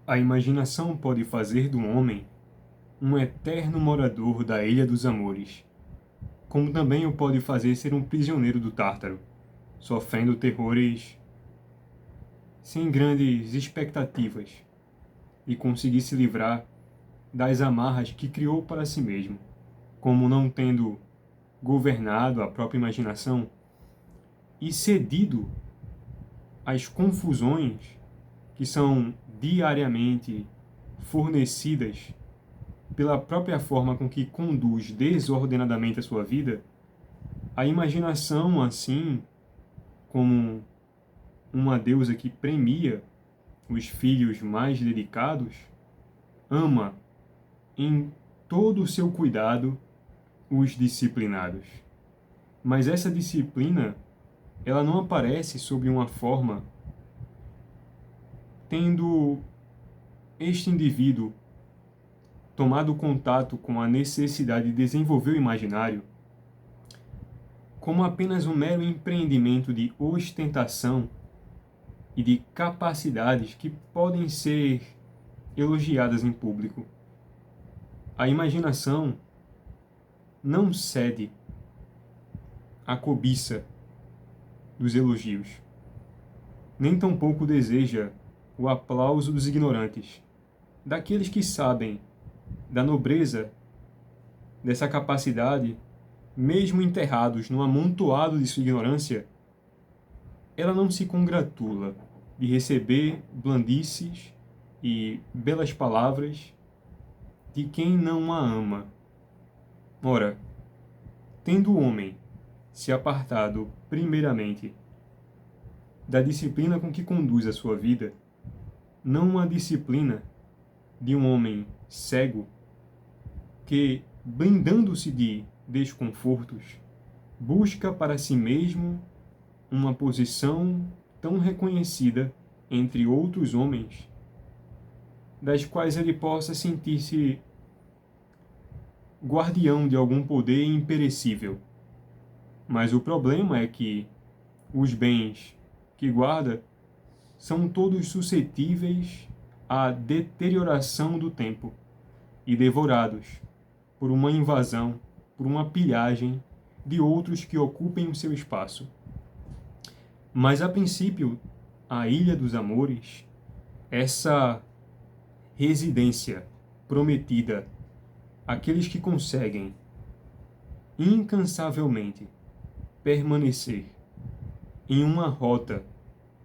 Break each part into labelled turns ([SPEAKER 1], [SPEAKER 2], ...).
[SPEAKER 1] A imaginação pode fazer do homem um eterno morador da Ilha dos Amores, como também o pode fazer ser um prisioneiro do Tártaro, sofrendo terrores sem grandes expectativas e conseguir se livrar das amarras que criou para si mesmo, como não tendo governado a própria imaginação e cedido às confusões que são diariamente fornecidas pela própria forma com que conduz desordenadamente a sua vida. A imaginação, assim como uma deusa que premia os filhos mais dedicados, ama em todo o seu cuidado os disciplinados. Mas essa disciplina, ela não aparece sob uma forma tendo este indivíduo tomado contato com a necessidade de desenvolver o imaginário como apenas um mero empreendimento de ostentação e de capacidades que podem ser elogiadas em público. A imaginação não cede à cobiça dos elogios, nem tampouco deseja o aplauso dos ignorantes, daqueles que sabem da nobreza dessa capacidade, mesmo enterrados no amontoado de sua ignorância. Ela não se congratula de receber blandices e belas palavras de quem não a ama. Ora, tendo o homem se apartado primeiramente da disciplina com que conduz a sua vida, não a disciplina de um homem cego que, blindando-se de desconfortos, busca para si mesmo uma posição tão reconhecida entre outros homens, das quais ele possa sentir-se guardião de algum poder imperecível. Mas o problema é que os bens que guarda são todos suscetíveis à deterioração do tempo e devorados por uma invasão, por uma pilhagem de outros que ocupem o seu espaço. Mas, a princípio, a Ilha dos Amores, essa residência prometida àqueles que conseguem incansavelmente permanecer em uma rota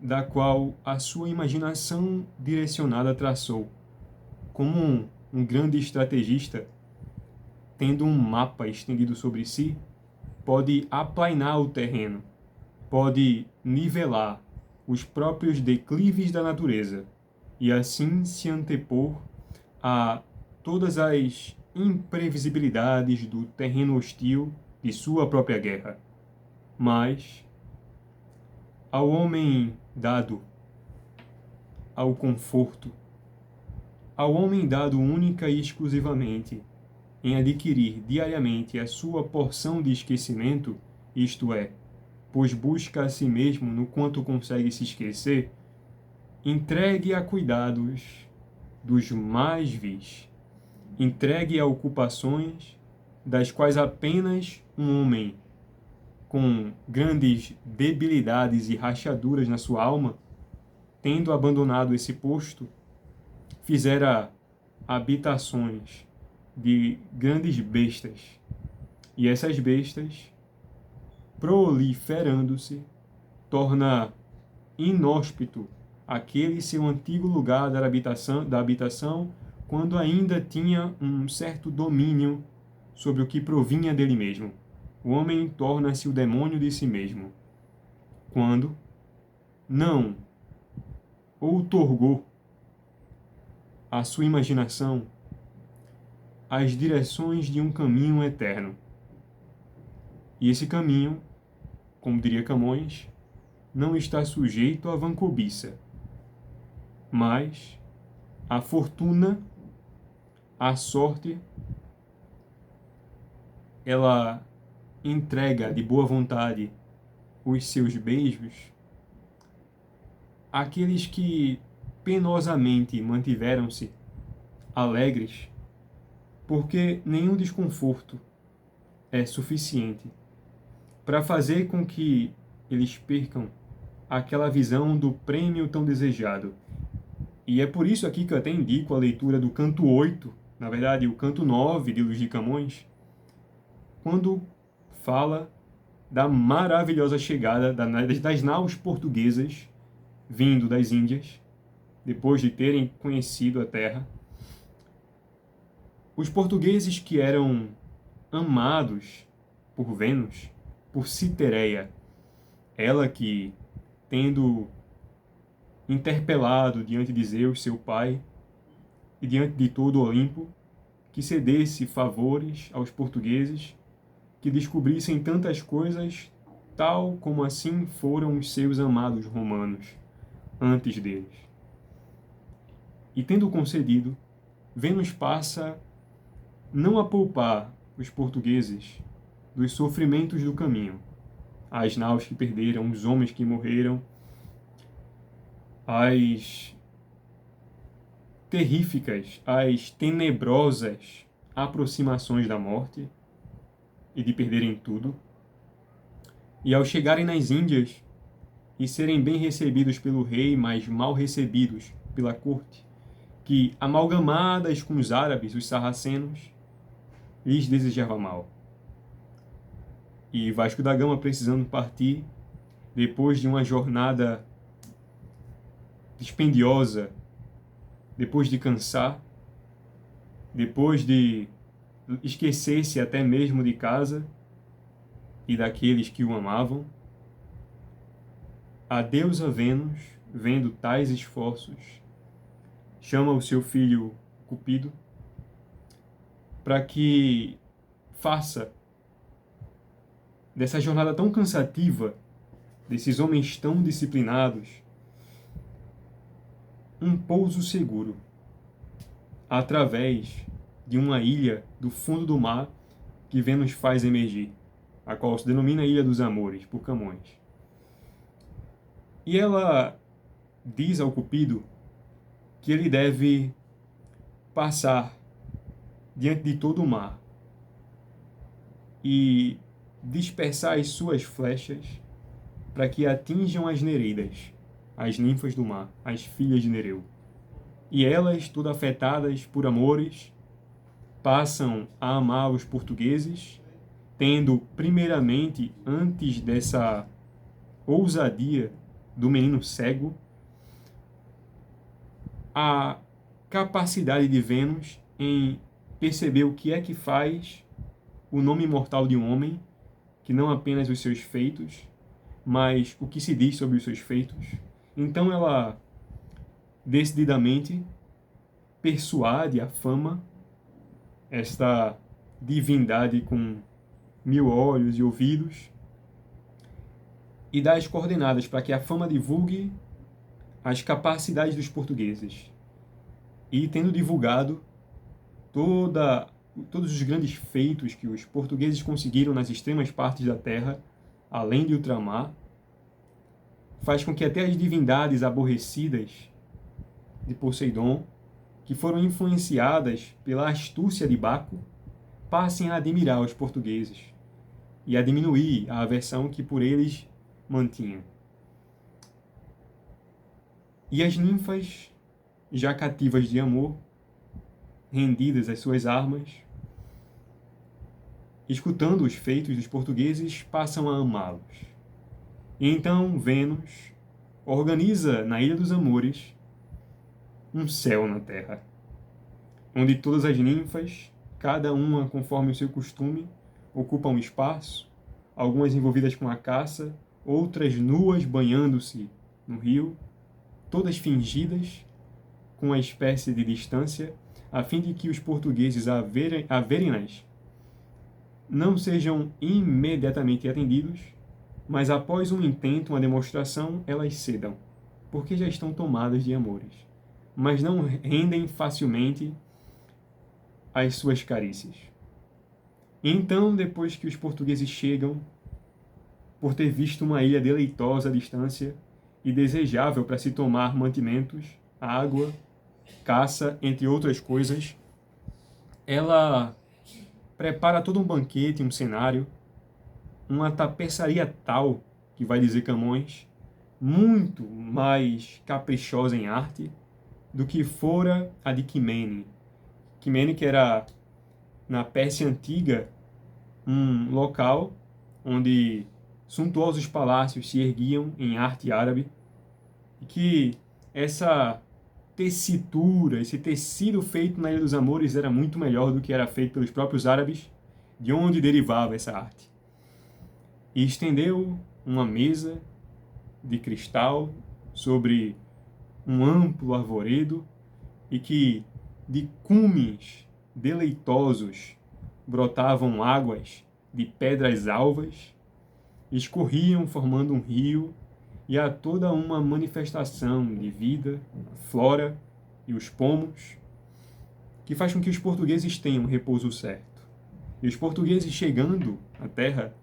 [SPEAKER 1] da qual a sua imaginação direcionada traçou, como um grande estrategista, tendo um mapa estendido sobre si, pode aplainar o terreno, pode nivelar os próprios declives da natureza e assim se antepor a todas as imprevisibilidades do terreno hostil de sua própria guerra. Mas, ao homem dado ao conforto, ao homem dado única e exclusivamente em adquirir diariamente a sua porção de esquecimento, isto é, pois busca a si mesmo no quanto consegue se esquecer, entregue a cuidados dos mais vis, entregue a ocupações das quais apenas um homem com grandes debilidades e rachaduras na sua alma, tendo abandonado esse posto, fizera habitações de grandes bestas, e essas bestas, proliferando-se, torna inóspito aquele seu antigo lugar da habitação, quando ainda tinha um certo domínio sobre o que provinha dele mesmo. O homem torna-se o demônio de si mesmo, quando não outorgou à sua imaginação as direções de um caminho eterno. E esse caminho, como diria Camões, não está sujeito à vancobiça, mas a fortuna, a sorte, ela entrega de boa vontade os seus beijos àqueles que penosamente mantiveram-se alegres, porque nenhum desconforto é suficiente para fazer com que eles percam aquela visão do prêmio tão desejado. E é por isso aqui que eu até indico a leitura do canto 8, na verdade, o canto 9 de Luís de Camões, quando fala da maravilhosa chegada das naus portuguesas vindo das Índias, depois de terem conhecido a terra. Os portugueses que eram amados por Vênus, por Citereia, ela que, tendo interpelado diante de Zeus, seu pai, e diante de todo o Olimpo, que cedesse favores aos portugueses, que descobrissem tantas coisas, tal como assim foram os seus amados romanos, antes deles. E tendo concedido, Vênus passa não a poupar os portugueses dos sofrimentos do caminho, as naus que perderam, os homens que morreram, as terríficas, as tenebrosas aproximações da morte e de perderem tudo. E ao chegarem nas Índias e serem bem recebidos pelo rei, mas mal recebidos pela corte, que, amalgamadas com os árabes, os sarracenos, lhes desejava mal. E Vasco da Gama, precisando partir, depois de uma jornada dispendiosa, depois de cansar, depois de esquecer-se até mesmo de casa e daqueles que o amavam, a deusa Vênus, vendo tais esforços, chama o seu filho Cupido para que faça dessa jornada tão cansativa, desses homens tão disciplinados, um pouso seguro, através de uma ilha do fundo do mar que Vênus faz emergir, a qual se denomina Ilha dos Amores, por Camões. E ela diz ao Cupido que ele deve passar diante de todo o mar e dispersar as suas flechas para que atinjam as Nereidas, as ninfas do mar, as filhas de Nereu. E elas, tudo afetadas por amores, passam a amar os portugueses, tendo primeiramente, antes dessa ousadia do menino cego, a capacidade de Vênus em perceber o que é que faz o nome imortal de um homem, que não apenas os seus feitos, mas o que se diz sobre os seus feitos. Então ela, decididamente, persuade a Fama, esta divindade com 1000 olhos e ouvidos, e dá as coordenadas para que a Fama divulgue as capacidades dos portugueses. E tendo divulgado todos os grandes feitos que os portugueses conseguiram nas extremas partes da terra, além de ultramar, faz com que até as divindades aborrecidas de Poseidon, que foram influenciadas pela astúcia de Baco, passem a admirar os portugueses e a diminuir a aversão que por eles mantinham. E as ninfas, já cativas de amor, rendidas às suas armas, escutando os feitos dos portugueses, passam a amá-los. E então Vênus organiza na Ilha dos Amores um céu na terra, onde todas as ninfas, cada uma conforme o seu costume, ocupam um espaço, algumas envolvidas com a caça, outras nuas banhando-se no rio, todas fingidas, com uma espécie de distância, a fim de que os portugueses, a verem-nas, não sejam imediatamente atendidos, mas após um intento, uma demonstração, elas cedam, porque já estão tomadas de amores, mas não rendem facilmente as suas carícias. Então, depois que os portugueses chegam, por ter visto uma ilha deleitosa à distância e desejável para se tomar mantimentos, água, caça, entre outras coisas. Ela prepara todo um banquete, um cenário, uma tapeçaria tal, que vai dizer Camões, muito mais caprichosa em arte do que fora a de Quimene. Quimene, que era, na Pérsia Antiga, um local onde suntuosos palácios se erguiam em arte árabe, e que essa tessitura, esse tecido feito na Ilha dos Amores era muito melhor do que era feito pelos próprios árabes, de onde derivava essa arte. E estendeu uma mesa de cristal sobre um amplo arvoredo e que de cumes deleitosos brotavam águas de pedras alvas, escorriam formando um rio, e há toda uma manifestação de vida, a flora e os pomos, que faz com que os portugueses tenham repouso certo. E os portugueses chegando à terra,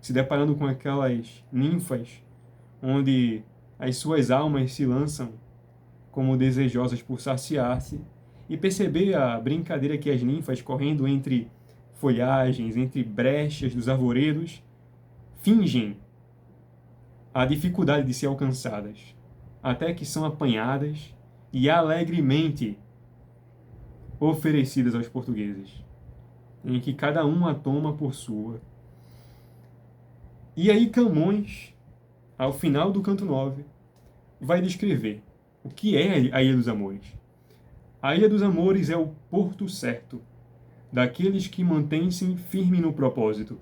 [SPEAKER 1] se deparando com aquelas ninfas, onde as suas almas se lançam como desejosas por saciar-se, e perceber a brincadeira que as ninfas, correndo entre folhagens, entre brechas dos arvoredos, fingem a dificuldade de ser alcançadas, até que são apanhadas e alegremente oferecidas aos portugueses, em que cada um a toma por sua. E aí Camões, ao final do canto 9, vai descrever o que é a Ilha dos Amores. A Ilha dos Amores é o porto certo daqueles que mantêm-se firme no propósito,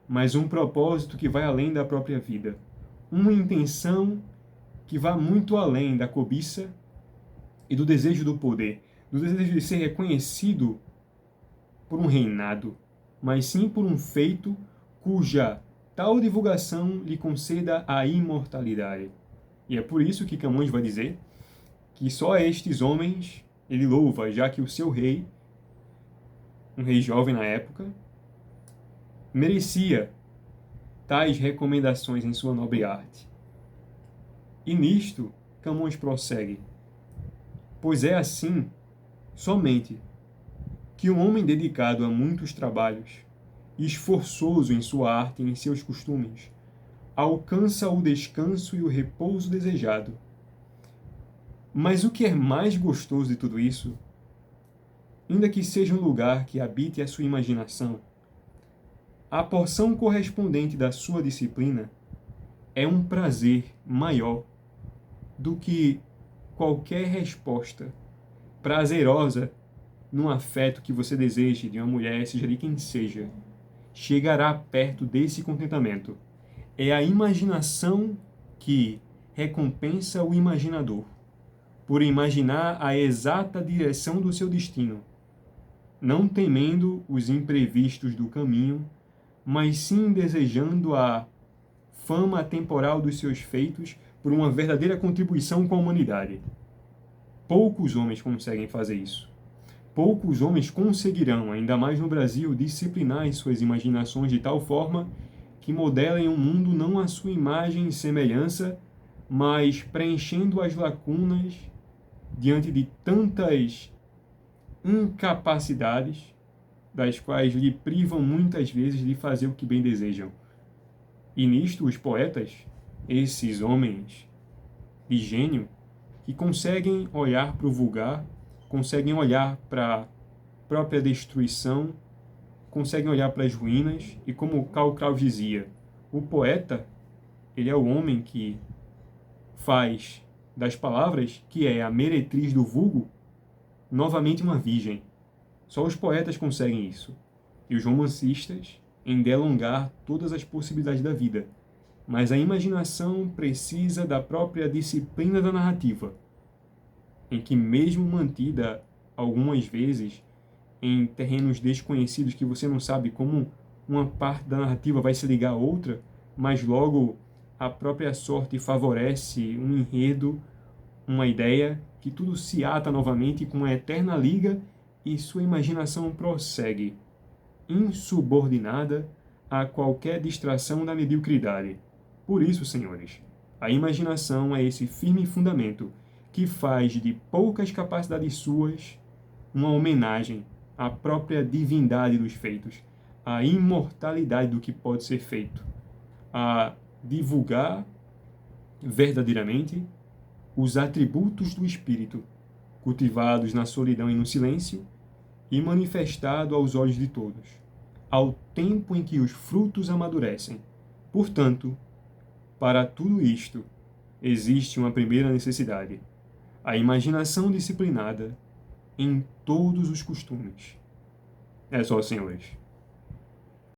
[SPEAKER 1] mas um propósito que vai além da própria vida. Uma intenção que vai muito além da cobiça e do desejo do poder, do desejo de ser reconhecido por um reinado, mas sim por um feito cuja tal divulgação lhe conceda a imortalidade. E é por isso que Camões vai dizer que só a estes homens ele louva, já que o seu rei, um rei jovem na época, merecia tais recomendações em sua nobre arte. E nisto, Camões prossegue: pois é assim, somente, que um homem dedicado a muitos trabalhos, esforçoso em sua arte e em seus costumes, alcança o descanso e o repouso desejado. Mas o que é mais gostoso de tudo isso, ainda que seja um lugar que habite a sua imaginação, a porção correspondente da sua disciplina é um prazer maior do que qualquer resposta prazerosa num afeto que você deseje de uma mulher, seja de quem seja, chegará perto desse contentamento. É a imaginação que recompensa o imaginador por imaginar a exata direção do seu destino, não temendo os imprevistos do caminho, mas sim desejando a fama temporal dos seus feitos por uma verdadeira contribuição com a humanidade. Poucos homens conseguem fazer isso. Poucos homens conseguirão, ainda mais no Brasil, disciplinar as suas imaginações de tal forma que modelem um mundo não à sua imagem e semelhança, mas preenchendo as lacunas diante de tantas incapacidades, das quais lhe privam muitas vezes de fazer o que bem desejam. E nisto os poetas, esses homens de gênio, que conseguem olhar para o vulgar, conseguem olhar para a própria destruição, conseguem olhar para as ruínas, e como Karl Kraus dizia, o poeta, ele é o homem que faz das palavras, que é a meretriz do vulgo, novamente uma virgem. Só os poetas conseguem isso. E os romancistas em delongar todas as possibilidades da vida. Mas a imaginação precisa da própria disciplina da narrativa, em que mesmo mantida algumas vezes em terrenos desconhecidos que você não sabe como uma parte da narrativa vai se ligar a outra, mas logo a própria sorte favorece um enredo, uma ideia, que tudo se ata novamente com uma eterna liga e sua imaginação prossegue, insubordinada a qualquer distração da mediocridade. Por isso, senhores, a imaginação é esse firme fundamento que faz de poucas capacidades suas uma homenagem à própria divindade dos feitos, à imortalidade do que pode ser feito, a divulgar verdadeiramente os atributos do Espírito, cultivados na solidão e no silêncio, e manifestado aos olhos de todos, ao tempo em que os frutos amadurecem. Portanto, para tudo isto, existe uma primeira necessidade: a imaginação disciplinada em todos os costumes. É só, senhores.